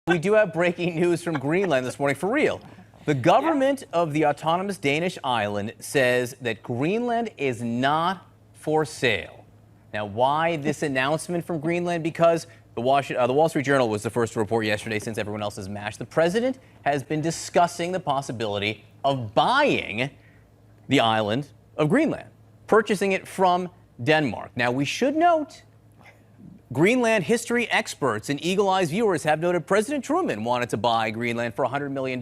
We do have breaking news from Greenland this morning, for real. The government of the autonomous Danish island says that Greenland is not for sale. Now, why this announcement from Greenland? Because the Wall Street Journal was the first to report yesterday, since everyone else has mashed. The president has been discussing the possibility of buying the island of Greenland, purchasing it from Denmark. Now, we should note, Greenland history experts and eagle-eyed viewers have noted President Truman wanted to buy Greenland for $100 million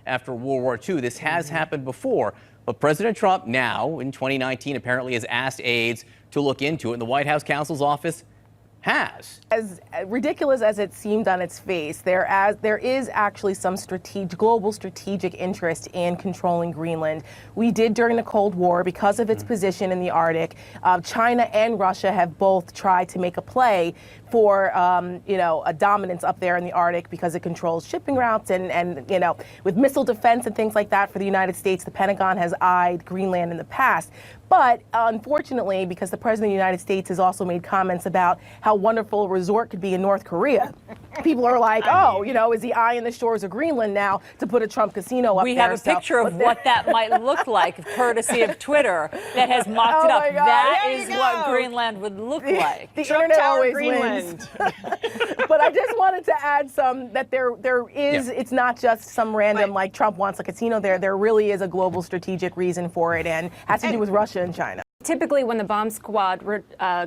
after World War II. This has happened before, but President Trump now, in 2019, apparently has asked aides to look into it, and the White House counsel's office has. As ridiculous as it seemed on its face, there is actually some global strategic interest in controlling Greenland. We did during the Cold War because of its position in the Arctic. China and Russia have both tried to make a play for a dominance up there in the Arctic because it controls shipping routes and with missile defense and things like that for the United States. The Pentagon has eyed Greenland in the past. But unfortunately, because the President of the United States has also made comments about how wonderful a resort could be in North Korea, people are like, is he eyeing the shores of Greenland now to put a Trump casino up there? We have a picture of what that might look like, courtesy of Twitter, that has mocked it up. That is what Greenland would look like. The internet always wins. But I just wanted to add that there is, it's not just some random, like Trump wants a casino there. There really is a global strategic reason for it, and has to do with Russia and China. Typically, when the bomb squad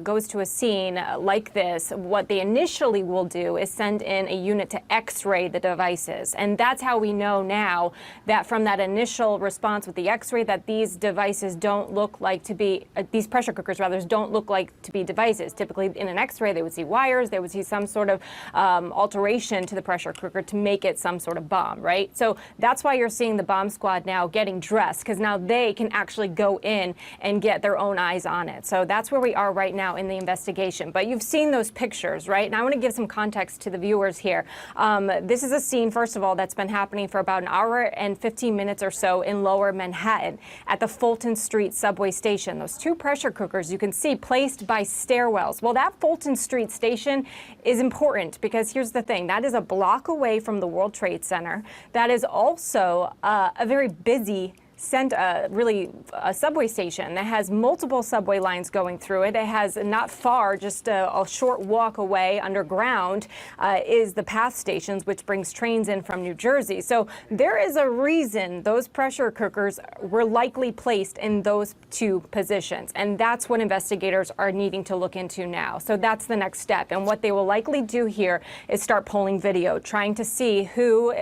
goes to a scene like this, what they initially will do is send in a unit to X-ray the devices. And that's how we know now that from that initial response with the X-ray that these devices don't look like to be, these pressure cookers rather, don't look like to be devices. Typically in an X-ray they would see wires, they would see some sort of alteration to the pressure cooker to make it some sort of bomb, right? So that's why you're seeing the bomb squad now getting dressed, because now they can actually go in and get their own eyes on it. So that's where we are right now in the investigation. But you've seen those pictures, right? And I want to give some context to the viewers here. This is a scene, first of all, that's been happening for about an hour and 15 minutes or so in Lower Manhattan at the Fulton Street subway station. Those two pressure cookers you can see placed by stairwells. Well, that Fulton Street station is important because here's the thing. That is a block away from the World Trade Center. That is also a very busy a subway station that has multiple subway lines going through it. It has not far, just a short walk away underground is the PATH stations, which brings trains in from New Jersey. So there is a reason those pressure cookers were likely placed in those two positions. And that's what investigators are needing to look into now. So that's the next step. And what they will likely do here is start pulling video, trying to see who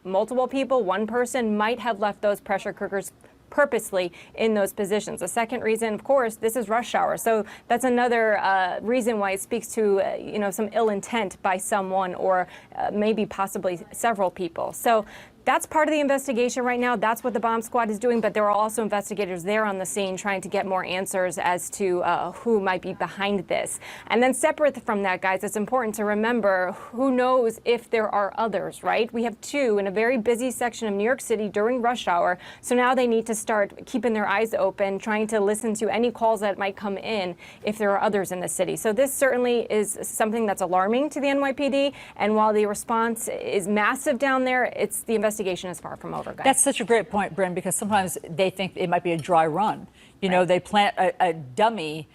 multiple people, one person might have left those pressure cookers purposely in those positions. The second reason, of course, this is rush hour. So that's another reason why it speaks to, some ill intent by someone or maybe possibly several people. So that's part of the investigation right now. That's what the bomb squad is doing. But there are also investigators there on the scene trying to get more answers as to who might be behind this. And then separate from that, guys, it's important to remember who knows if there are others, right? We have two in a very busy section of New York City during rush hour. So now they need to start keeping their eyes open, trying to listen to any calls that might come in if there are others in the city. So this certainly is something that's alarming to the NYPD. And while the response is massive down there, it's the investigation is far from over, guys. That's such a great point, Bryn, because sometimes they think it might be a dry run. They plant a dummy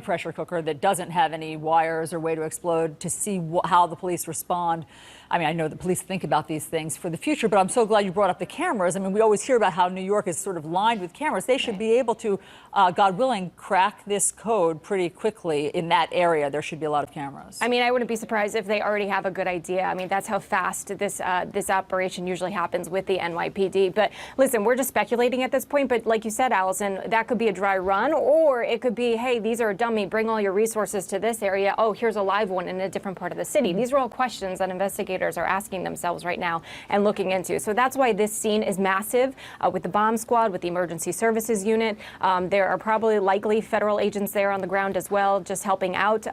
pressure cooker that doesn't have any wires or way to explode to see how the police respond. I mean, I know the police think about these things for the future, but I'm so glad you brought up the cameras. I mean, we always hear about how New York is sort of lined with cameras. They should be able to, God willing, crack this code pretty quickly in that area. There should be a lot of cameras. I mean, I wouldn't be surprised if they already have a good idea. I mean, that's how fast this operation usually happens with the NYPD. But listen, we're just speculating at this point. But like you said, Allison, that could be a dry run, or it could be, hey, these are a dummy. Bring all your resources to this area. Oh, here's a live one in a different part of the city. These are all questions that investigators are asking themselves right now and looking into. So that's why this scene is massive with the bomb squad, with the emergency services unit. There are probably likely federal agents there on the ground as well, just helping out.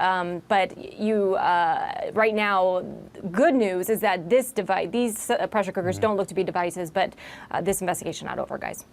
But right now, good news is that these pressure cookers don't look to be devices, but this investigation not over, guys.